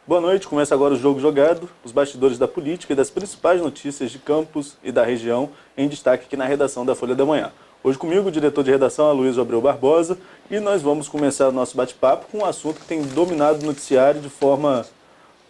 Boa noite, começa agora o Jogo Jogado, os bastidores da política e das principais notícias de Campos e da região em destaque aqui na redação da Folha da Manhã. Hoje comigo o diretor de redação, Aloysio Abreu Barbosa, e nós vamos começar o nosso bate-papo com um assunto que tem dominado o noticiário de forma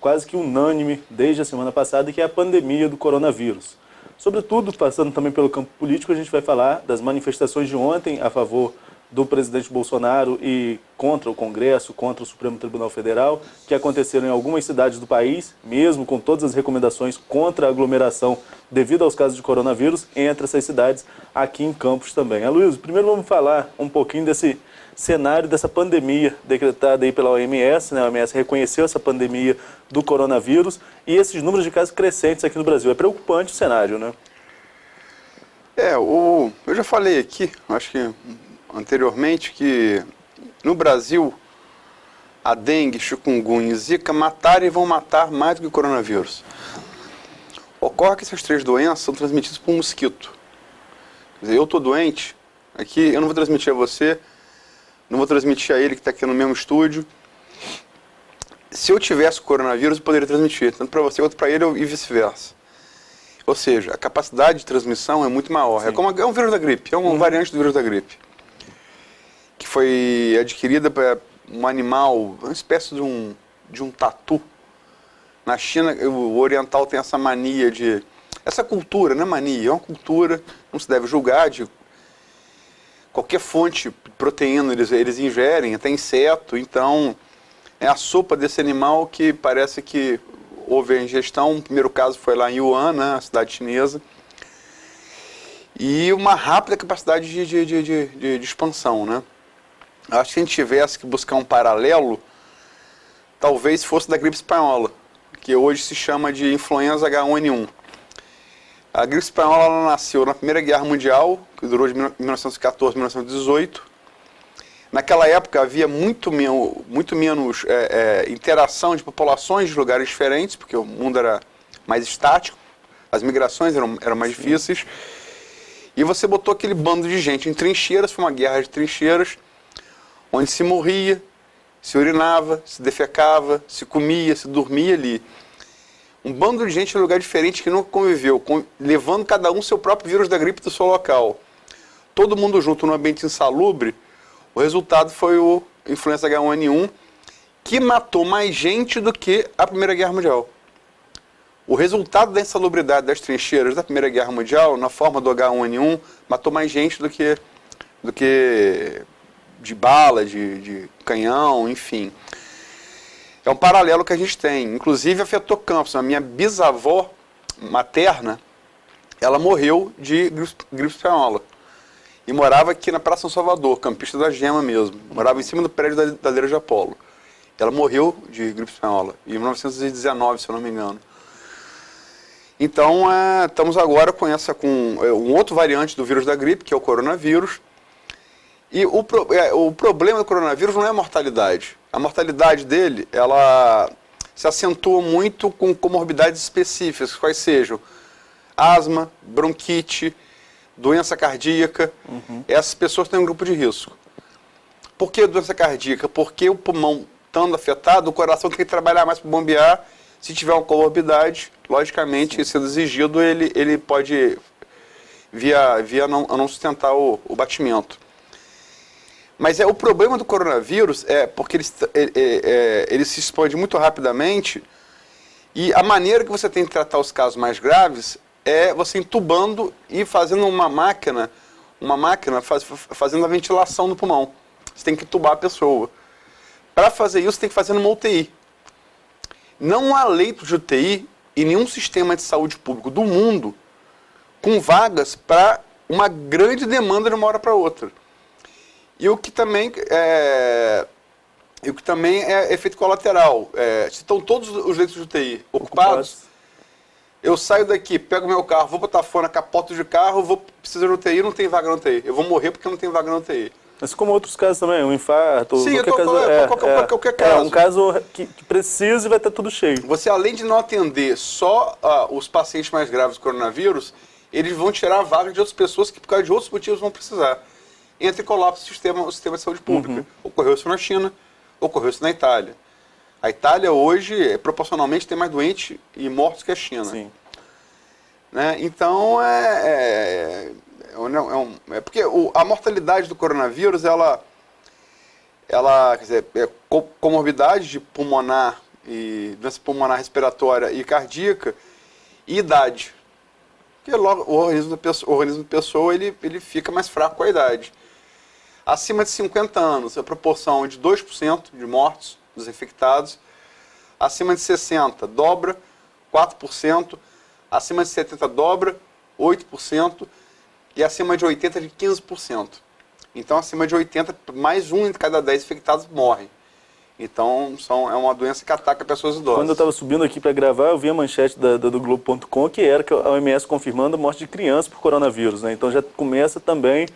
quase que unânime desde a semana passada, que é a pandemia do coronavírus. Sobretudo, passando também pelo campo político, a gente vai falar das manifestações de ontem a favor do presidente Bolsonaro e contra o Congresso, contra o Supremo Tribunal Federal, que aconteceram em algumas cidades do país, mesmo com todas as recomendações contra a aglomeração devido aos casos de coronavírus, entre essas cidades, aqui em Campos também. Aloysio, primeiro vamos falar um pouquinho desse cenário, dessa pandemia decretada aí pela OMS, né? A OMS reconheceu essa pandemia do coronavírus e esses números de casos crescentes aqui no Brasil. É preocupante o cenário, né? Eu já falei aqui, acho que anteriormente, que no Brasil a dengue, chikungunya e zika mataram e vão matar mais do que o coronavírus. Ocorre que essas três doenças são transmitidas por um mosquito. Quer dizer, eu estou doente, aqui eu não vou transmitir a você, não vou transmitir a ele que está aqui no mesmo estúdio. Se eu tivesse coronavírus, eu poderia transmitir, tanto para você quanto para ele e vice-versa. Ou seja, a capacidade de transmissão é muito maior. Sim. É um vírus da gripe, é uma variante do vírus da gripe, que foi adquirida por um animal, uma espécie de um tatu. Na China, o oriental tem essa mania de... Essa cultura, não é mania, é uma cultura, não se deve julgar, de qualquer fonte de proteína eles ingerem, até inseto, então é a sopa desse animal que parece que houve a ingestão. O primeiro caso foi lá em Wuhan, né, a cidade chinesa, e uma rápida capacidade de expansão, né? Acho que se a gente tivesse que buscar um paralelo, talvez fosse da gripe espanhola, que hoje se chama de influenza H1N1. A gripe espanhola ela nasceu na Primeira Guerra Mundial, que durou de 1914 a 1918. Naquela época havia muito menos interação de populações de lugares diferentes, porque o mundo era mais estático, as migrações eram mais difíceis. E você botou aquele bando de gente em trincheiras, foi uma guerra de trincheiras, onde se morria, se urinava, se defecava, se comia, se dormia ali. Um bando de gente em um lugar diferente que nunca conviveu, levando cada um seu próprio vírus da gripe do seu local. Todo mundo junto num ambiente insalubre. O resultado foi o influenza H1N1, que matou mais gente do que a Primeira Guerra Mundial. O resultado da insalubridade das trincheiras da Primeira Guerra Mundial, na forma do H1N1, matou mais gente do que de bala, de canhão, enfim. É um paralelo que a gente tem. Inclusive afetou Campos. A minha bisavó materna, ela morreu de gripe espanhola. E morava aqui na Praça São Salvador, campista da Gema mesmo. Morava em cima do prédio da Leira de Apolo. Ela morreu de gripe espanhola, em 1919, se eu não me engano. Então, estamos agora com um outro variante do vírus da gripe, que é o coronavírus. E o problema do coronavírus não é a mortalidade. A mortalidade dele, ela se acentua muito com comorbidades específicas, quais sejam asma, bronquite, doença cardíaca. Essas pessoas têm um grupo de risco. Por que doença cardíaca? Porque o pulmão estando afetado, o coração tem que trabalhar mais para bombear. Se tiver uma comorbidade, logicamente, sendo exigido, ele pode não sustentar o batimento. Mas o problema do coronavírus é porque ele se expande muito rapidamente e a maneira que você tem de tratar os casos mais graves é você entubando e fazendo uma máquina fazendo a ventilação do pulmão. Você tem que entubar a pessoa. Para fazer isso, você tem que fazer numa UTI. Não há leito de UTI em nenhum sistema de saúde público do mundo com vagas para uma grande demanda de uma hora para outra. E o que também é efeito colateral. Se estão todos os leitos de UTI ocupados, eu saio daqui, pego meu carro, vou botar fora, capoto de carro, preciso de UTI, não tem vaga na UTI. Eu vou morrer porque não tem vaga na UTI. Mas como outros casos também, um infarto, sim, qualquer caso. Um caso que precisa e vai estar tudo cheio. Você, além de não atender só os pacientes mais graves do coronavírus, eles vão tirar a vaga de outras pessoas que, por causa de outros motivos, vão precisar. Entra em colapso o sistema de saúde pública. Ocorreu isso na China, ocorreu isso na Itália. A Itália hoje, proporcionalmente, tem mais doentes e mortos que a China. Sim. Né? Então, porque a mortalidade do coronavírus, ela quer dizer, comorbidade de pulmonar, e doença pulmonar respiratória e cardíaca, e idade. Porque logo o organismo da pessoa ele fica mais fraco com a idade. Acima de 50 anos, a proporção é de 2% de mortos dos infectados. Acima de 60, dobra, 4%. Acima de 70, dobra, 8%. E acima de 80, de 15%. Então, acima de 80, mais um em cada 10 infectados morre. Então, é uma doença que ataca pessoas idosas. Quando eu estava subindo aqui para gravar, eu vi a manchete do Globo.com, que era que a OMS confirmando a morte de crianças por coronavírus, né? Então já começa também,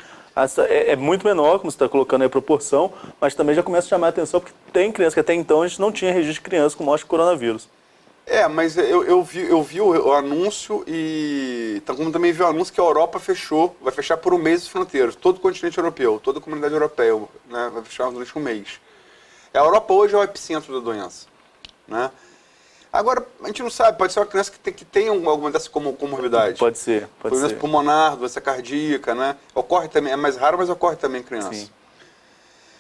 é muito menor, como você está colocando aí a proporção, mas também já começa a chamar a atenção, porque tem crianças que até então a gente não tinha registro de crianças com morte por coronavírus. Mas eu vi o anúncio e como também vi o anúncio que a Europa vai fechar por um mês as fronteiras. Todo o continente europeu, toda a comunidade europeia, né, vai fechar durante um mês. A Europa hoje é o epicentro da doença. Né? Agora, a gente não sabe, pode ser uma criança que tem alguma dessas comorbidades. Pode ser. Doença pulmonar, doença cardíaca, né? Ocorre também, é mais raro, mas ocorre também em criança. Sim.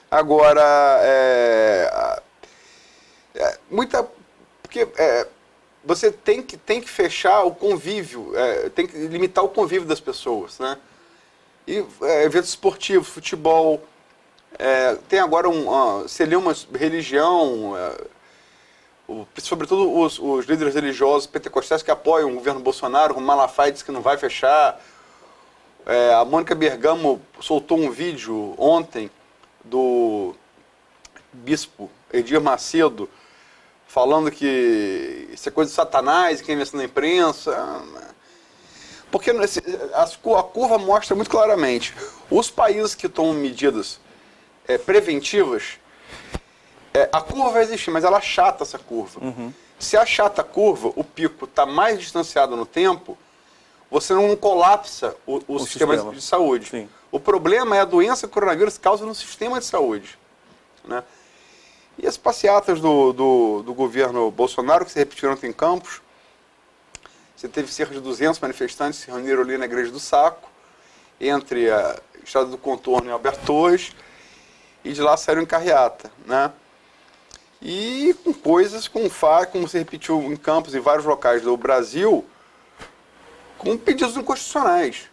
Agora, porque você tem que fechar o convívio, tem que limitar o convívio das pessoas, né? E eventos esportivos, futebol, tem agora uma religião, sobretudo os líderes religiosos pentecostais que apoiam o governo Bolsonaro, o Malafaia disse que não vai fechar. A Mônica Bergamo soltou um vídeo ontem do bispo Edir Macedo, falando que isso é coisa de Satanás, que é invenção da imprensa. Porque a curva mostra muito claramente. Os países que tomam medidas preventivas, a curva vai existir, mas ela achata essa curva. Uhum. Se achata a curva, o pico está mais distanciado no tempo, você não colapsa o sistema de saúde. Sim. O problema é a doença que o coronavírus causa no sistema de saúde. Né? E as passeatas do governo Bolsonaro, que se repetiram ontem em Campos, você teve cerca de 200 manifestantes que se reuniram ali na Igreja do Saco, entre a Estrada do Contorno e Alberto Torres, e de lá saíram em carreata. Né? E com coisas, como se repetiu em Campos e em vários locais do Brasil, com pedidos inconstitucionais.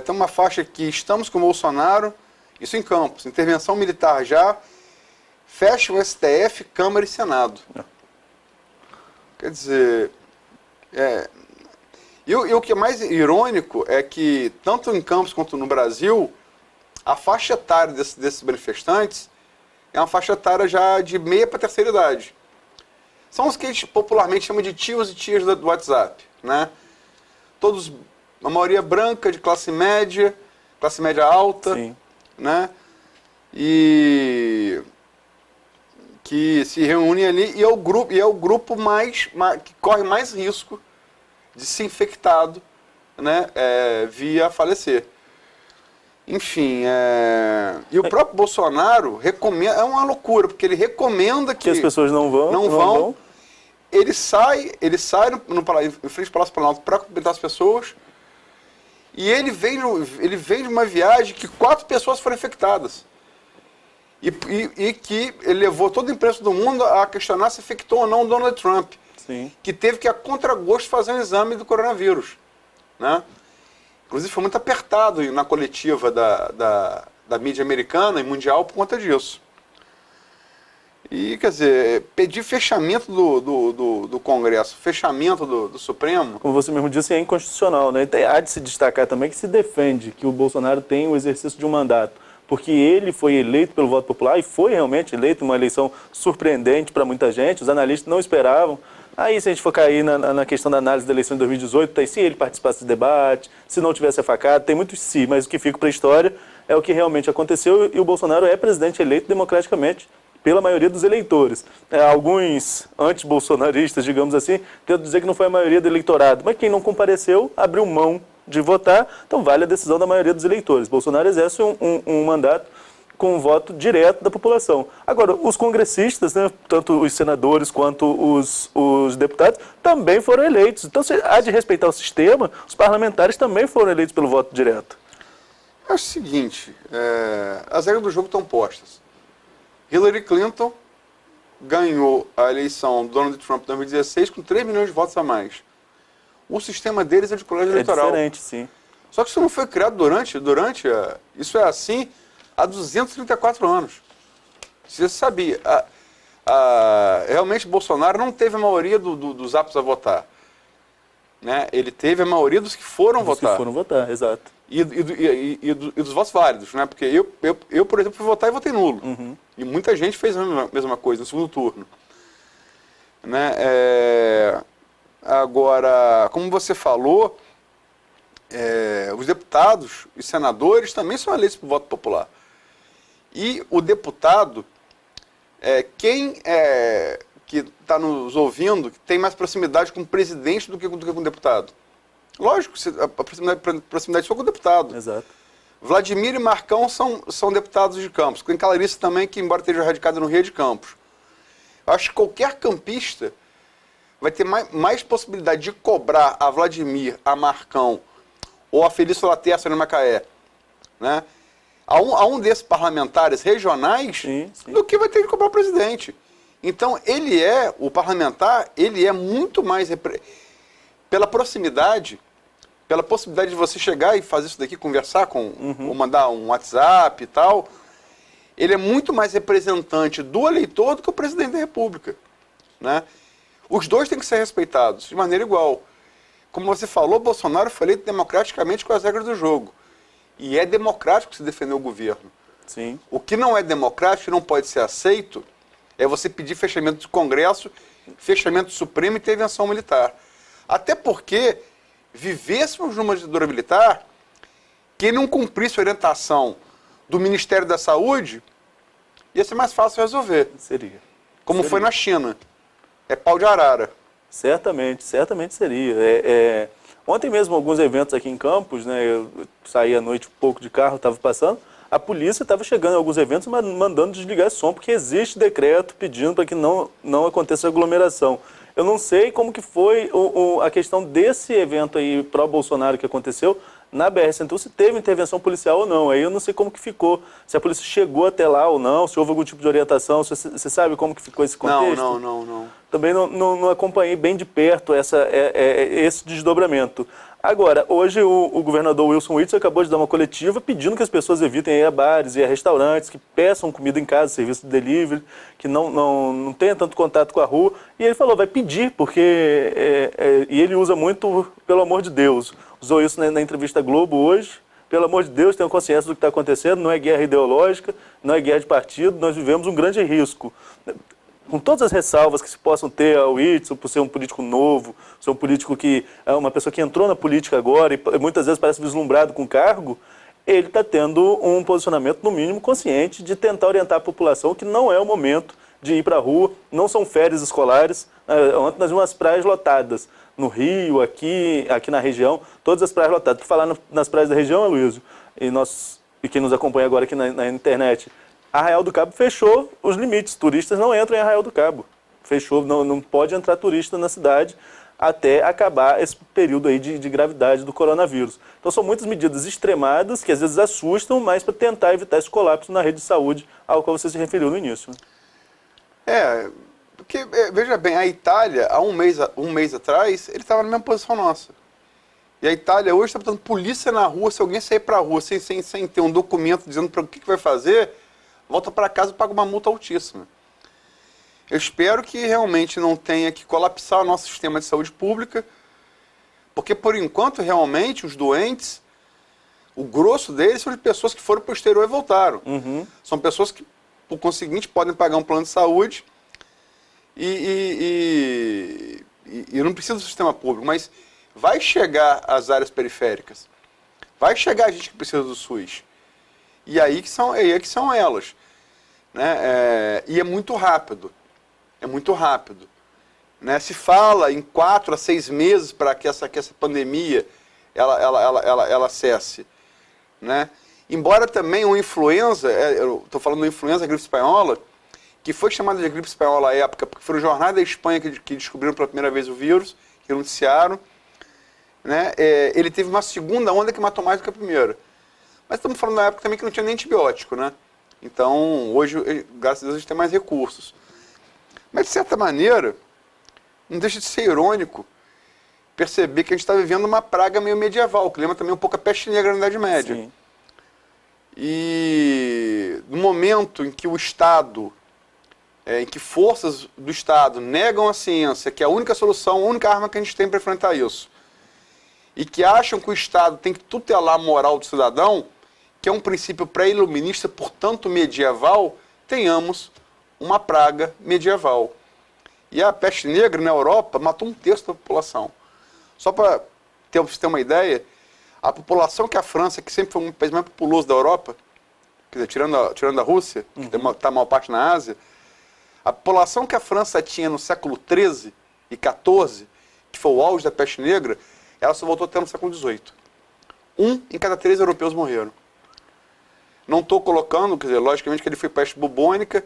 Tem uma faixa aqui, estamos com o Bolsonaro, isso em Campos, intervenção militar já, fecha o STF, Câmara e Senado. Quer dizer, e o que é mais irônico é que, tanto em Campos quanto no Brasil, a faixa etária desses manifestantes é uma faixa etária já de meia para terceira idade. São os que a gente popularmente chama de tios e tias do WhatsApp, né? Todos, a maioria branca, de classe média alta. Sim. Né? E que se reúnem ali e é o grupo que corre mais risco de ser infectado, né? Via falecer. Enfim, e o próprio Bolsonaro recomenda, é uma loucura, porque ele recomenda que as pessoas não vão. Ele sai em frente ao Palácio Planalto para cumprimentar as pessoas, e ele vem de uma viagem que 4 pessoas foram infectadas. E que ele levou toda a imprensa do mundo a questionar se infectou ou não o Donald Trump. Sim. Que teve que, a contragosto, fazer um exame do coronavírus. Né? Inclusive, foi muito apertado na coletiva da mídia americana e mundial por conta disso. E, quer dizer, pedir fechamento do Congresso, fechamento do Supremo... Como você mesmo disse, é inconstitucional, né? Há de se destacar também que se defende que o Bolsonaro tem o exercício de um mandato, porque ele foi eleito pelo voto popular e foi realmente eleito, uma eleição surpreendente para muita gente, os analistas não esperavam. Aí, se a gente for cair na questão da análise da eleição de 2018, tá, se ele participasse do debate, se não tivesse a facada, tem muito se, mas o que fica para a história é o que realmente aconteceu, e o Bolsonaro é presidente eleito democraticamente pela maioria dos eleitores. Alguns anti-bolsonaristas, digamos assim, tentam dizer que não foi a maioria do eleitorado, mas quem não compareceu abriu mão de votar, então vale a decisão da maioria dos eleitores. Bolsonaro exerce um mandato com o voto direto da população. Agora, os congressistas, né, tanto os senadores quanto os deputados, também foram eleitos. Então, se há de respeitar o sistema, os parlamentares também foram eleitos pelo voto direto. É o seguinte, as regras do jogo estão postas. Hillary Clinton ganhou a eleição do Donald Trump em 2016 com 3 milhões de votos a mais. O sistema deles é de colégio eleitoral. É diferente, sim. Só que isso não foi criado isso é assim há 234 anos. Você sabia. Realmente, Bolsonaro não teve a maioria dos aptos a votar. Né? Ele teve a maioria dos que foram votar. Dos que foram votar, exato. E dos votos válidos, né? Porque eu, por exemplo, fui votar e votei nulo. Uhum. E muita gente fez a mesma coisa no segundo turno. Né? Agora, como você falou, os deputados e senadores também são eleitos por voto popular. E o deputado, quem que está nos ouvindo, que tem mais proximidade com o presidente do que com o deputado? Lógico, a proximidade só com o deputado. Exato. Vladimir e Marcão são deputados de Campos. Tem Clarice também, que embora esteja radicada no Rio, é de Campos. Eu acho que qualquer campista vai ter mais possibilidade de cobrar a Vladimir, a Marcão ou a Felício Laterça no Macaé, né? A um desses parlamentares regionais, sim. do que vai ter que cobrar o presidente. Então, o parlamentar, ele é muito mais, pela proximidade, pela possibilidade de você chegar e fazer isso daqui, conversar ou mandar um WhatsApp e tal, ele é muito mais representante do eleitor do que o presidente da República, né? Os dois têm que ser respeitados de maneira igual. Como você falou, Bolsonaro foi eleito democraticamente com as regras do jogo. E é democrático se defender o governo. Sim. O que não é democrático e não pode ser aceito é você pedir fechamento do Congresso, fechamento do Supremo e intervenção militar. Até porque vivêssemos numa ditadura militar, quem não cumprisse a orientação do Ministério da Saúde, ia ser mais fácil resolver. Seria. Como foi na China. É pau de arara. Certamente seria. Ontem mesmo, alguns eventos aqui em Campos, né, eu saí à noite um pouco de carro, estava passando, a polícia estava chegando em alguns eventos, mandando desligar esse som, porque existe decreto pedindo para que não aconteça aglomeração. Eu não sei como que foi a questão desse evento aí pró-Bolsonaro que aconteceu na BR-101, se teve intervenção policial ou não. Aí eu não sei como que ficou, se a polícia chegou até lá ou não, se houve algum tipo de orientação, você sabe como que ficou esse contexto? Não. Também não acompanhei bem de perto esse desdobramento. Agora, hoje o governador Wilson Witzel acabou de dar uma coletiva pedindo que as pessoas evitem ir a bares e a restaurantes, que peçam comida em casa, serviço de delivery, que não tenha tanto contato com a rua. E ele falou, vai pedir, porque... e ele usa muito, pelo amor de Deus. Usou isso na entrevista Globo hoje. Pelo amor de Deus, tenham consciência do que está acontecendo, não é guerra ideológica, não é guerra de partido, nós vivemos um grande risco. Com todas as ressalvas que se possam ter ao Witzel, por ser um político novo, ser um político que é uma pessoa que entrou na política agora e muitas vezes parece vislumbrado com cargo, ele está tendo um posicionamento, no mínimo, consciente de tentar orientar a população que não é o momento de ir para a rua, não são férias escolares. Ontem nós vimos as praias lotadas, no Rio, aqui na região, todas as praias lotadas. Por falar nas praias da região, Aloysio, e quem nos acompanha agora aqui na internet, Arraial do Cabo fechou os limites, turistas não entram em Arraial do Cabo. Fechou, não pode entrar turista na cidade até acabar esse período aí de gravidade do coronavírus. Então são muitas medidas extremadas que às vezes assustam, mas para tentar evitar esse colapso na rede de saúde, ao qual você se referiu no início. Porque, veja bem, a Itália, há um mês atrás, ele estava na mesma posição nossa. E a Itália hoje está botando polícia na rua, se alguém sair para a rua sem ter um documento dizendo para o que vai fazer, volta para casa e paga uma multa altíssima. Eu espero que realmente não tenha que colapsar o nosso sistema de saúde pública, porque por enquanto realmente os doentes, o grosso deles são de pessoas que foram para o exterior e voltaram. Uhum. São pessoas que, por conseguinte, podem pagar um plano de saúde e não precisa do sistema público, mas vai chegar às áreas periféricas, vai chegar a gente que precisa do SUS. E aí que são elas. Né? E é muito rápido. Né? Se fala em 4 a 6 meses para que essa pandemia ela cesse. Né? Embora também uma influenza, eu estou falando da influenza, a gripe espanhola, que foi chamada de gripe espanhola à época, porque foram os jornais da Espanha que descobriram pela primeira vez o vírus, que noticiaram, né? Ele teve uma segunda onda que matou mais do que a primeira. Mas estamos falando da época também que não tinha nem antibiótico, né? Então, hoje, graças a Deus, a gente tem mais recursos. Mas, de certa maneira, não deixa de ser irônico perceber que a gente está vivendo uma praga meio medieval, que lembra também um pouco a peste negra na Idade Média. Sim. E no momento em que o Estado, em que forças do Estado negam a ciência, que é a única solução, a única arma que a gente tem para enfrentar isso, e que acham que o Estado tem que tutelar a moral do cidadão, que é um princípio pré-iluminista, portanto medieval, tenhamos uma praga medieval. E a peste negra na Europa matou 1/3 da população. Só para você ter uma ideia, a população que a França, que sempre foi um país mais populoso da Europa, quer dizer, tirando a Rússia, que está a maior parte na Ásia, a população que a França tinha no século XIII e XIV, que foi o auge da peste negra, ela só voltou a ter no século XVIII. 1 em cada 3 europeus morreram. Não estou colocando, quer dizer, logicamente que ele foi peste bubônica,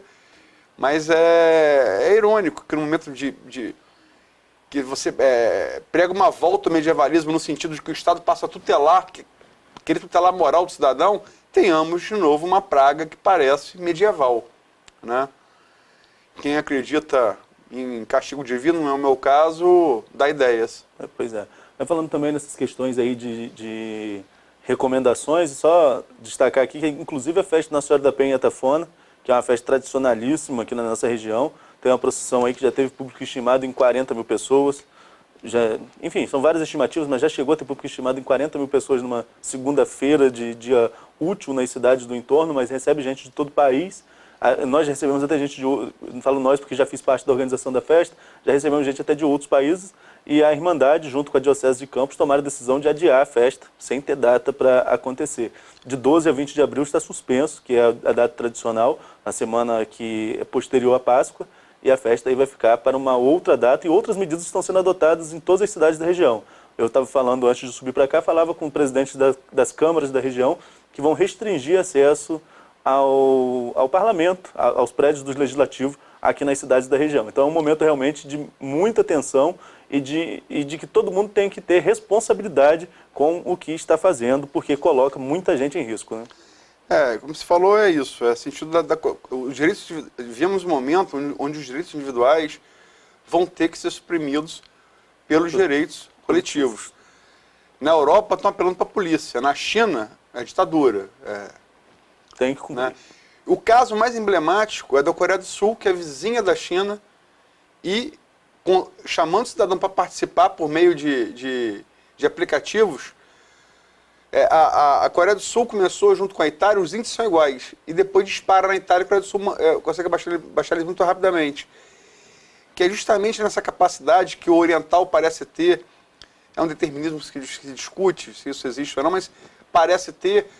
mas é irônico que no momento que você prega uma volta ao medievalismo no sentido de que o Estado passa a tutelar, querer tutelar a moral do cidadão, tenhamos de novo uma praga que parece medieval, né? Quem acredita em castigo divino, não é o meu caso, dá ideias. Pois é. Mas falando também nessas questões aí de recomendações, só destacar aqui que inclusive a festa Nossa Senhora da Penha e Tafona, que é uma festa tradicionalíssima aqui na nossa região, tem uma procissão aí que já teve público estimado em 40 mil pessoas. Enfim, são várias estimativas, mas já chegou a ter público estimado em 40 mil pessoas numa segunda-feira de dia útil nas cidades do entorno, mas recebe gente de todo o país. Nós recebemos até gente não falo nós porque já fiz parte da organização da festa, já recebemos gente até de outros países, e a Irmandade, junto com a Diocese de Campos, tomaram a decisão de adiar a festa, sem ter data para acontecer. De 12 a 20 de abril está suspenso, que é a data tradicional, na semana que é posterior à Páscoa, e a festa aí vai ficar para uma outra data, e outras medidas estão sendo adotadas em todas as cidades da região. Eu estava falando, antes de subir para cá, falava com o presidente das câmaras da região, que vão restringir acesso ao parlamento, aos prédios do legislativo aqui nas cidades da região. Então é um momento realmente de muita tensão e de que todo mundo tem que ter responsabilidade com o que está fazendo, porque coloca muita gente em risco, né? Como você falou, é isso. É sentido os direitos, vivemos um momento onde os direitos individuais vão ter que ser suprimidos pelos direitos coletivos. Na Europa estão apelando para a polícia, na China é ditadura. Tem que cumprir. Né? O caso mais emblemático é da Coreia do Sul, que é vizinha da China, e chamando o cidadão para participar por meio de aplicativos. A Coreia do Sul começou junto com a Itália, os índices são iguais, e depois dispara na Itália, a Coreia do Sul consegue baixar eles muito rapidamente. Que é justamente nessa capacidade que o oriental parece ter, é um determinismo que se discute se isso existe ou não, mas parece ter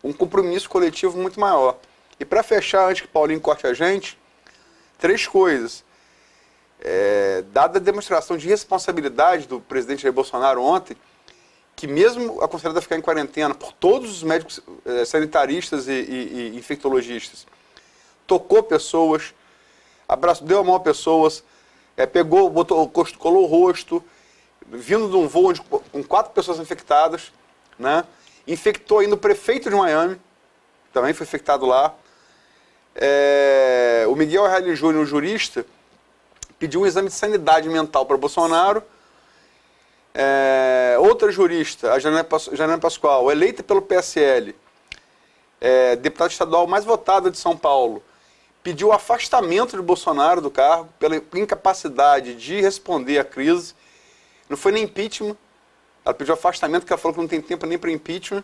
um compromisso coletivo muito maior. E para fechar, antes que Paulinho corte a gente, 3 coisas. Dada a demonstração de responsabilidade do presidente Jair Bolsonaro ontem, que mesmo aconselhado a ficar em quarentena por todos os médicos sanitaristas e infectologistas, tocou pessoas, deu a mão a pessoas, pegou, colou o rosto, vindo de um voo com 4 pessoas infectadas, né? Infectou ainda o prefeito de Miami, também foi infectado lá. O Miguel Reale Júnior, o jurista, pediu um exame de sanidade mental para Bolsonaro. Outra jurista, a Janaína Pascoal, eleita pelo PSL, deputada estadual mais votada de São Paulo, pediu o afastamento de Bolsonaro do cargo pela incapacidade de responder à crise. Não foi nem impeachment, ela pediu afastamento, porque ela falou que não tem tempo nem para impeachment.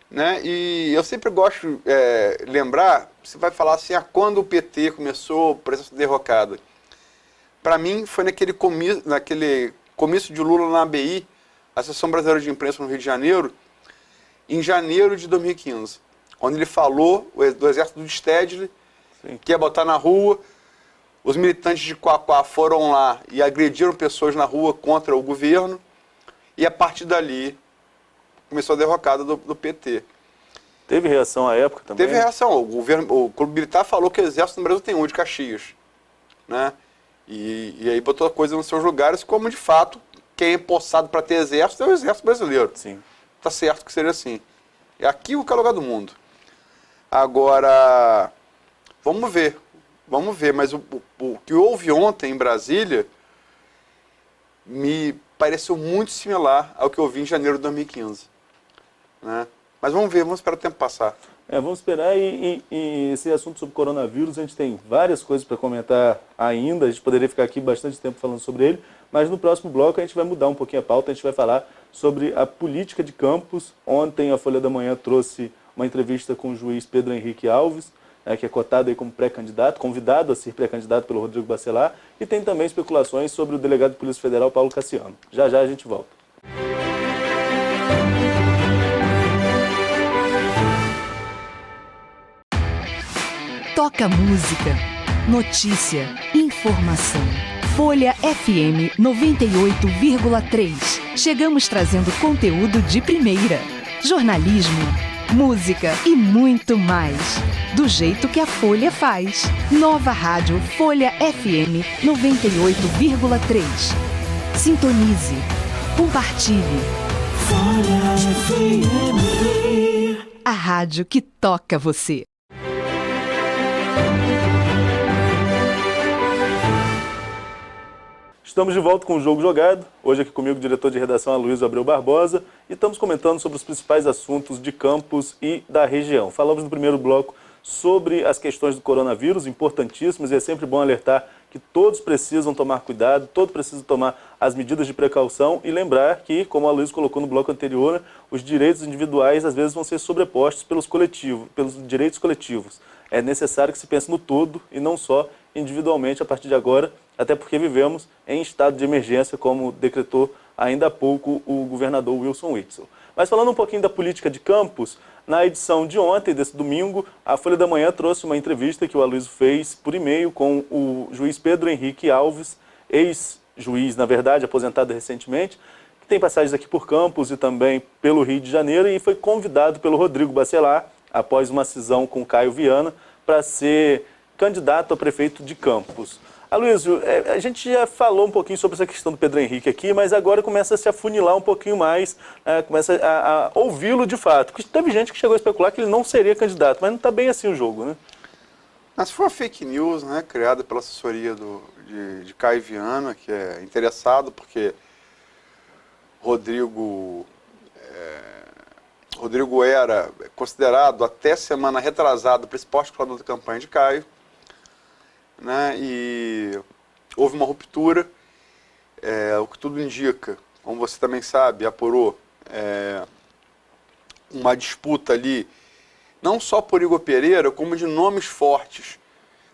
Né? E eu sempre gosto de lembrar, você vai falar assim, quando o PT começou o processo de derrocada. Para mim, foi naquele comício de Lula na ABI, Associação Brasileira de Imprensa no Rio de Janeiro, em janeiro de 2015, onde ele falou do exército do Stedley, que ia botar na rua. Os militantes de Quaquá foram lá e agrediram pessoas na rua contra o governo, e a partir dali começou a derrocada do PT. Teve reação à época também? Teve reação. O Clube Militar falou que o Exército no Brasil tem um de Caxias. Né? E aí botou a coisa nos seus lugares, como de fato, quem é possado para ter exército é o Exército Brasileiro. Sim. Tá certo que seja assim. É aqui o que é o lugar do mundo. Agora, vamos ver. Mas o que houve ontem em Brasília me pareceu muito similar ao que eu vi em janeiro de 2015. Né? Mas vamos ver, vamos esperar o tempo passar. Vamos esperar e esse assunto sobre coronavírus, a gente tem várias coisas para comentar ainda, a gente poderia ficar aqui bastante tempo falando sobre ele, mas no próximo bloco a gente vai mudar um pouquinho a pauta, a gente vai falar sobre a política de Campos. Ontem a Folha da Manhã trouxe uma entrevista com o juiz Pedro Henrique Alves, que é cotado aí como pré-candidato, convidado a ser pré-candidato pelo Rodrigo Bacelar, e tem também especulações sobre o delegado de Polícia Federal Paulo Cassiano. Já já a gente volta. Toca música, notícia, informação. Folha FM 98,3. Chegamos trazendo conteúdo de primeira. Jornalismo, música e muito mais. Do jeito que a Folha faz. Nova rádio Folha FM 98,3. Sintonize. Compartilhe. Folha FM. A rádio que toca você. Estamos de volta com o Jogo Jogado. Hoje aqui comigo o diretor de redação Aloysio Abreu Barbosa e estamos comentando sobre os principais assuntos de Campos e da região. Falamos no primeiro bloco sobre as questões do coronavírus, importantíssimas, e é sempre bom alertar que todos precisam tomar cuidado, todos precisam tomar as medidas de precaução e lembrar que, como a Aloysio colocou no bloco anterior, os direitos individuais às vezes vão ser sobrepostos pelos direitos coletivos. É necessário que se pense no todo e não só individualmente a partir de agora, até porque vivemos em estado de emergência, como decretou ainda há pouco o governador Wilson Witzel. Mas falando um pouquinho da política de Campos, na edição de ontem, desse domingo, a Folha da Manhã trouxe uma entrevista que o Aloysio fez por e-mail com o juiz Pedro Henrique Alves, ex-juiz, na verdade, aposentado recentemente, que tem passagens aqui por Campos e também pelo Rio de Janeiro, e foi convidado pelo Rodrigo Bacelar, após uma cisão com Caio Viana, para ser candidato a prefeito de Campos. Aloysio, a gente já falou um pouquinho sobre essa questão do Pedro Henrique aqui, mas agora começa a se afunilar um pouquinho mais, começa a ouvi-lo de fato. Porque teve gente que chegou a especular que ele não seria candidato, mas não está bem assim o jogo, né? Mas foi uma fake news, né, criada pela assessoria de Caio Viana, que é interessado porque Rodrigo era considerado até semana retrasada o principal articulador da campanha de Caio, né, e houve uma ruptura, o que tudo indica, como você também sabe, apurou, uma disputa ali, não só por Igor Pereira, como de nomes fortes,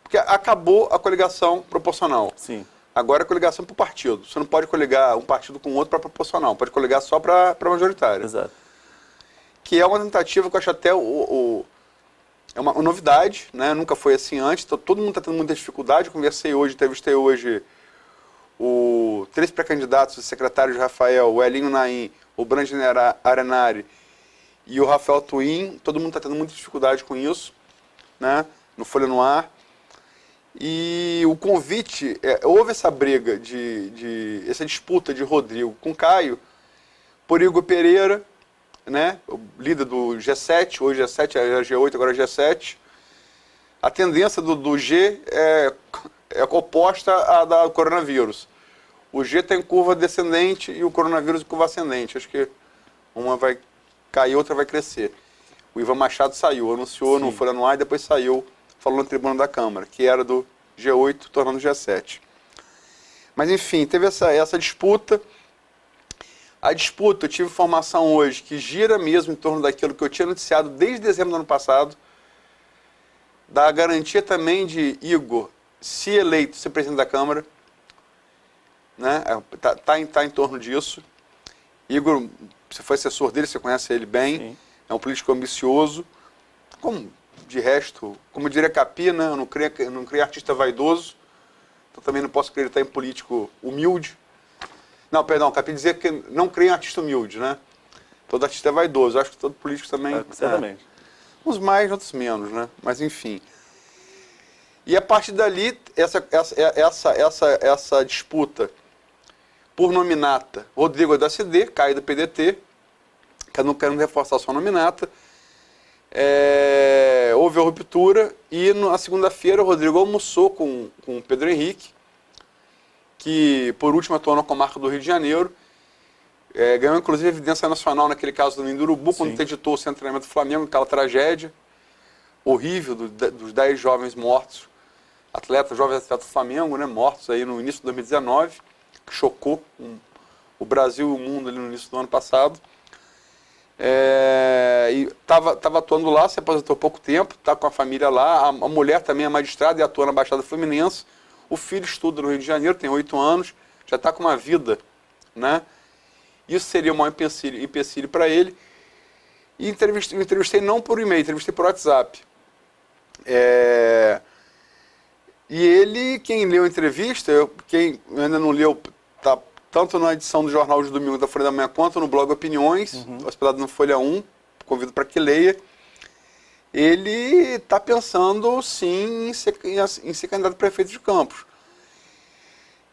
porque acabou a coligação proporcional. Sim. Agora é coligação por partido. Você não pode coligar um partido com outro para proporcional, pode coligar só para majoritária. Exato. Que é uma tentativa que eu acho até é uma novidade, né? Nunca foi assim antes, então, todo mundo está tendo muita dificuldade. Eu conversei hoje, entrevistei hoje três pré-candidatos, o secretário de Rafael, o Elinho Naim, o Brandner Arenari e o Rafael Twin. Todo mundo está tendo muita dificuldade com isso, né? No Folha no Ar. E o convite, houve essa briga, essa disputa de Rodrigo com Caio por Igor Pereira, né, o líder do G7, hoje G7, é G8, agora é G7. A tendência do G é oposta à da coronavírus. O G tem curva descendente e o coronavírus curva ascendente. Acho que uma vai cair, outra vai crescer. O Ivan Machado saiu, anunciou no Folha no Ar e depois saiu, falou na tribuna da Câmara, que era do G8, tornando G7. Mas enfim, teve essa disputa. A disputa, eu tive informação hoje que gira mesmo em torno daquilo que eu tinha noticiado desde dezembro do ano passado, da garantia também de Igor, se eleito, ser presidente da Câmara, né? Tá em torno disso. Igor, você foi assessor dele, você conhece ele bem, sim. É um político ambicioso, como de resto, como diria Capi, né? Eu não creio artista vaidoso, então também não posso acreditar em político humilde. Não, perdão, Capi dizia que não creio em artista humilde, né? Todo artista é vaidoso, acho que todo político também... Certamente. Uns mais, outros menos, né? Mas enfim. E a partir dali, essa disputa por nominata, Rodrigo é do SD, Caio do PDT, querendo reforçar sua nominata. Houve a ruptura e na segunda-feira o Rodrigo almoçou com o Pedro Henrique, que por último atuou na comarca do Rio de Janeiro. Ganhou inclusive evidência nacional naquele caso do Ninho do Urubu, quando interditou o centro de treinamento do Flamengo, aquela tragédia horrível dos 10 jovens mortos, jovens atletas do Flamengo, né, mortos aí no início de 2019, que chocou o Brasil e o mundo ali no início do ano passado. E estava atuando lá, se aposentou há pouco tempo, está com a família lá, a mulher também é magistrada e atua na Baixada Fluminense, o filho estuda no Rio de Janeiro, tem 8 anos, já está com uma vida, né? Isso seria o maior empecilho para ele. E entrevistei não por e-mail, entrevistei por WhatsApp. E ele, quem leu a entrevista, quem ainda não leu, tá tanto na edição do Jornal de Domingo da Folha da Manhã, quanto no blog Opiniões, hospedado no Folha 1, convido para que leia. Ele está pensando, sim, em ser candidato a prefeito de Campos.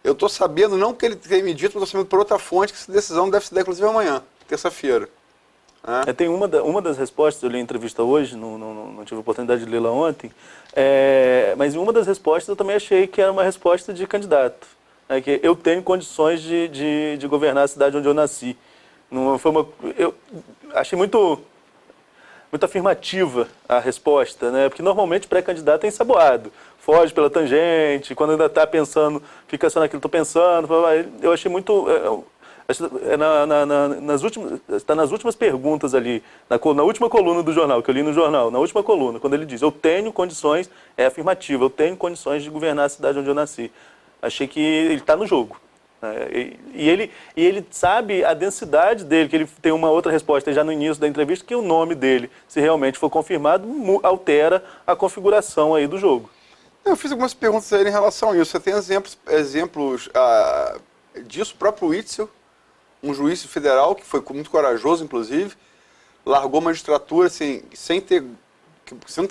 Eu estou sabendo, não que ele tenha me dito, mas estou sabendo por outra fonte, que essa decisão deve se dar, inclusive, amanhã, terça-feira. Tem uma das respostas, eu li a entrevista hoje, não tive a oportunidade de lê-la ontem, mas em uma das respostas eu também achei que era uma resposta de candidato. Que eu tenho condições de governar a cidade onde eu nasci. Eu achei muito afirmativa a resposta, né? Porque normalmente pré-candidato é ensaboado, foge pela tangente, quando ainda está pensando, fica só naquilo que estou pensando. Eu achei muito... Está nas últimas perguntas ali, na última coluna do jornal, que eu li no jornal, na última coluna, quando ele diz, eu tenho condições, é afirmativo, eu tenho condições de governar a cidade onde eu nasci. Achei que ele está no jogo. E ele sabe a densidade dele, que ele tem uma outra resposta já no início da entrevista, que o nome dele, se realmente for confirmado, altera a configuração aí do jogo. Eu fiz algumas perguntas a ele em relação a isso. Você tem exemplos disso, o próprio Witzel, um juiz federal que foi muito corajoso, inclusive, largou a magistratura assim, sem ter...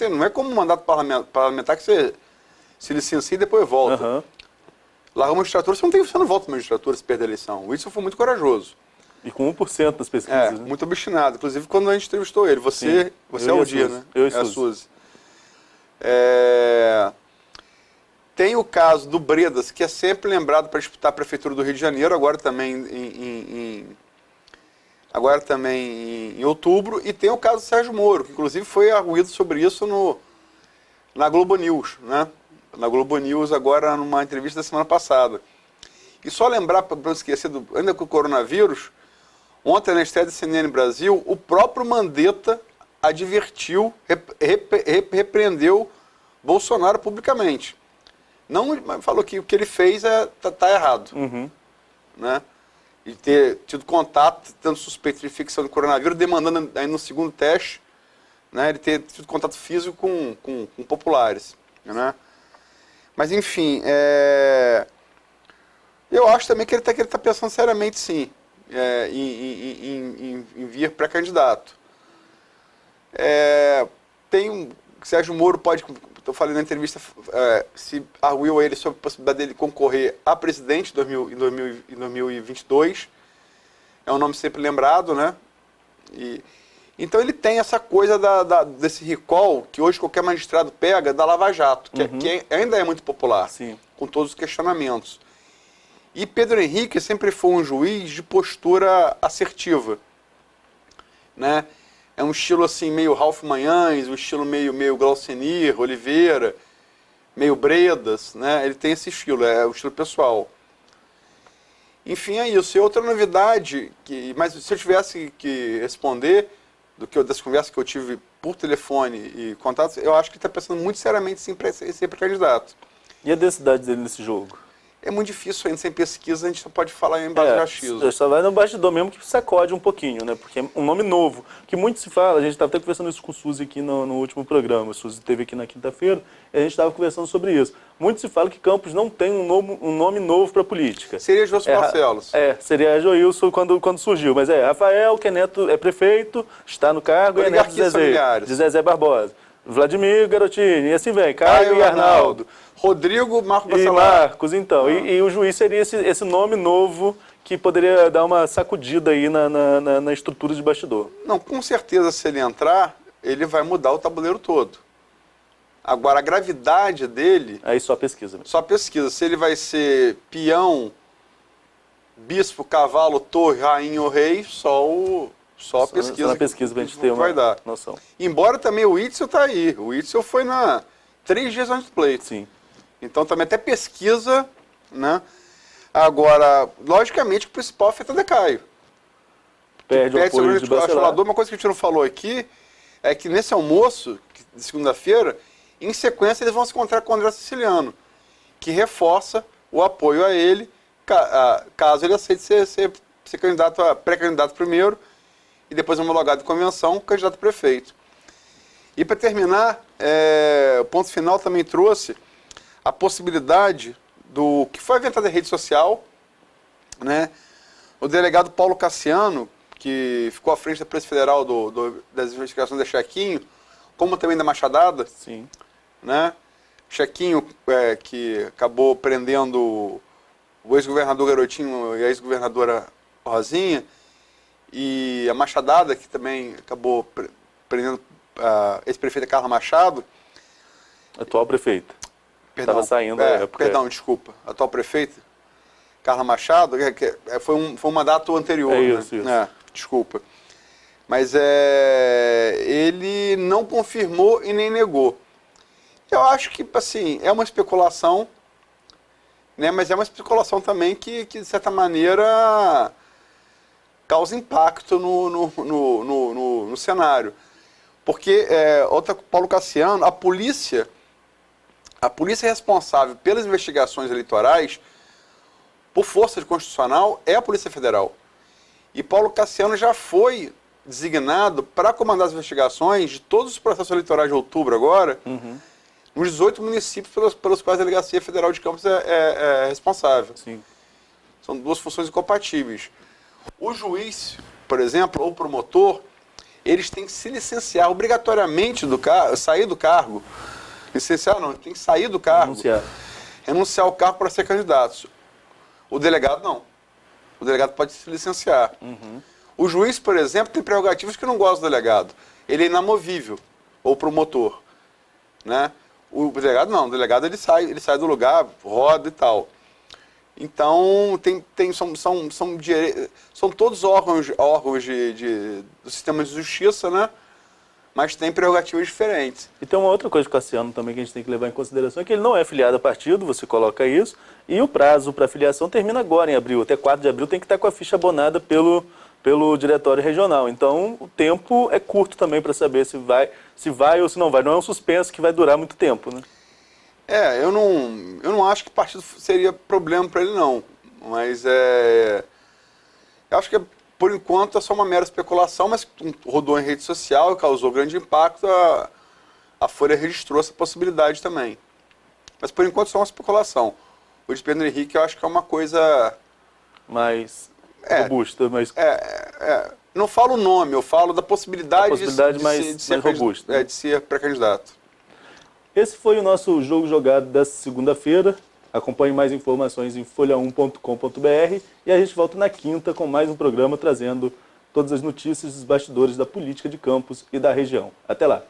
Não é como um mandato parlamentar que você se licencia e depois volta. Largou a magistratura, você não volta para a magistratura se perder a eleição. O Witzel foi muito corajoso. E com 1% das pesquisas. Muito obstinado. Inclusive, quando a gente entrevistou ele, você é o dia, né? Eu e a Suzy. Tem o caso do Bredas, que é sempre lembrado para disputar a Prefeitura do Rio de Janeiro, agora também em outubro. E tem o caso do Sérgio Moro, que inclusive foi arguído sobre isso na Globo News, né? Na Globo News, agora numa entrevista da semana passada. E só lembrar, para não esquecer, ainda com o coronavírus, ontem na estreia da CNN Brasil, o próprio Mandetta advertiu, repreendeu Bolsonaro publicamente. Não falou que o que ele fez tá errado. Né? E ter tido contato, tendo suspeito de infecção de coronavírus, demandando aí no segundo teste, né, ele ter tido contato físico com populares. Né? Mas, enfim, eu acho também que ele tá pensando seriamente, sim, em vir pré-candidato. Sérgio Moro pode, eu falei na entrevista, se arguiu a ele sobre a possibilidade dele concorrer a presidente em 2022. É um nome sempre lembrado, né? Então ele tem essa coisa desse recall, que hoje qualquer magistrado pega, da Lava Jato, que ainda é muito popular, com todos os questionamentos. E Pedro Henrique sempre foi um juiz de postura assertiva. Né? É um estilo assim, meio Ralph Manhães, um estilo meio Glaucenir, Oliveira, meio Bredas, né? Ele tem esse estilo, é o estilo pessoal. Enfim, é isso. E outra novidade, mas se eu tivesse que responder das conversas que eu tive por telefone e contatos, eu acho que ele está pensando muito seriamente sim para ser pré-candidato. E a densidade dele nesse jogo? É muito difícil ainda, sem pesquisa, a gente só pode falar em base de achismo. Só vai no bastidor mesmo que sacode um pouquinho, né? Porque é um nome novo, que muito se fala, a gente estava até conversando isso com o Suzy aqui no último programa, o Suzy esteve aqui na quinta-feira, e a gente estava conversando sobre isso. Muito se fala que Campos não tem um nome novo para a política. Seria Joilson Barcelos. Seria Joilson quando surgiu, mas Rafael, que é neto, é prefeito, está no cargo, e é neto de Zezé Barbosa. Vladimir Garottini, e assim vem, Caio e Arnaldo. Rodrigo, Marcos E Marcos, então. E o juiz seria esse nome novo que poderia dar uma sacudida aí na estrutura de bastidor. Não, com certeza, se ele entrar, ele vai mudar o tabuleiro todo. Agora, a gravidade dele... Aí só pesquisa. Só pesquisa. Se ele vai ser peão, bispo, cavalo, torre, rainha ou rei, só a pesquisa. Só na pesquisa pra gente ter uma noção. Embora também o Witzel tá aí. O Witzel foi 3 dias antes do pleito. Sim. Então também até pesquisa, né? Agora, logicamente, o principal afeta Caio. Perde o apoio de Bacelar. Uma coisa que a gente não falou aqui é que nesse almoço, de segunda-feira, em sequência eles vão se encontrar com o André Siciliano, que reforça o apoio a ele, caso ele aceite ser pré-candidato primeiro e depois homologado em convenção, candidato a prefeito. E para terminar, o ponto final também trouxe a possibilidade do que foi inventado em rede social, né? O delegado Paulo Cassiano, que ficou à frente da Polícia Federal das investigações da Chequinho, como também da Machadada. Sim. Né? Chequinho, que acabou prendendo o ex-governador Garotinho e a ex-governadora Rosinha, e a Machadada, que também acabou prendendo a ex-prefeita Carla Machado. Atual prefeita. Estava saindo na época. Perdão, desculpa. Atual prefeita Carla Machado, foi um mandato anterior. Isso. Desculpa. Mas ele não confirmou e nem negou. Eu acho que, assim, é uma especulação, né? Mas é uma especulação também que de certa maneira, causa impacto no cenário. Porque, Paulo Cassiano, a polícia responsável pelas investigações eleitorais, por força constitucional, é a Polícia Federal. E Paulo Cassiano já foi designado para comandar as investigações de todos os processos eleitorais de outubro agora, nos 18 municípios pelos quais a Delegacia Federal de Campos é responsável. Sim. São 2 funções incompatíveis. O juiz, por exemplo, ou o promotor, eles têm que se licenciar obrigatoriamente sair do cargo. Licenciar não, tem que sair do cargo. Renunciar ao cargo para ser candidato. O delegado não. O delegado pode se licenciar. O juiz, por exemplo, tem prerrogativas que não gosta do delegado. Ele é inamovível, ou promotor. Né? O delegado não. O delegado ele sai do lugar, roda e tal. Então, são todos órgãos do sistema de justiça, né? Mas tem prerrogativas diferentes. E tem uma outra coisa com o Cassiano também que a gente tem que levar em consideração, é que ele não é filiado a partido, você coloca isso, e o prazo para filiação termina agora, em abril. Até 4 de abril tem que estar com a ficha abonada pelo diretório regional. Então, o tempo é curto também para saber se vai ou se não vai. Não é um suspenso que vai durar muito tempo, né? Eu não acho que partido seria problema para ele, não. Mas eu acho que por enquanto é só uma mera especulação, mas rodou em rede social e causou grande impacto. A Folha registrou essa possibilidade também. Mas por enquanto é só uma especulação. O de Pedro Henrique eu acho que é uma coisa... mais robusta. Não falo o nome, eu falo da possibilidade, mais robusta. De ser pré-candidato. Esse foi o nosso Jogo Jogado dessa segunda-feira. Acompanhe mais informações em folha1.com.br e a gente volta na quinta com mais um programa trazendo todas as notícias dos bastidores da política de Campos e da região. Até lá!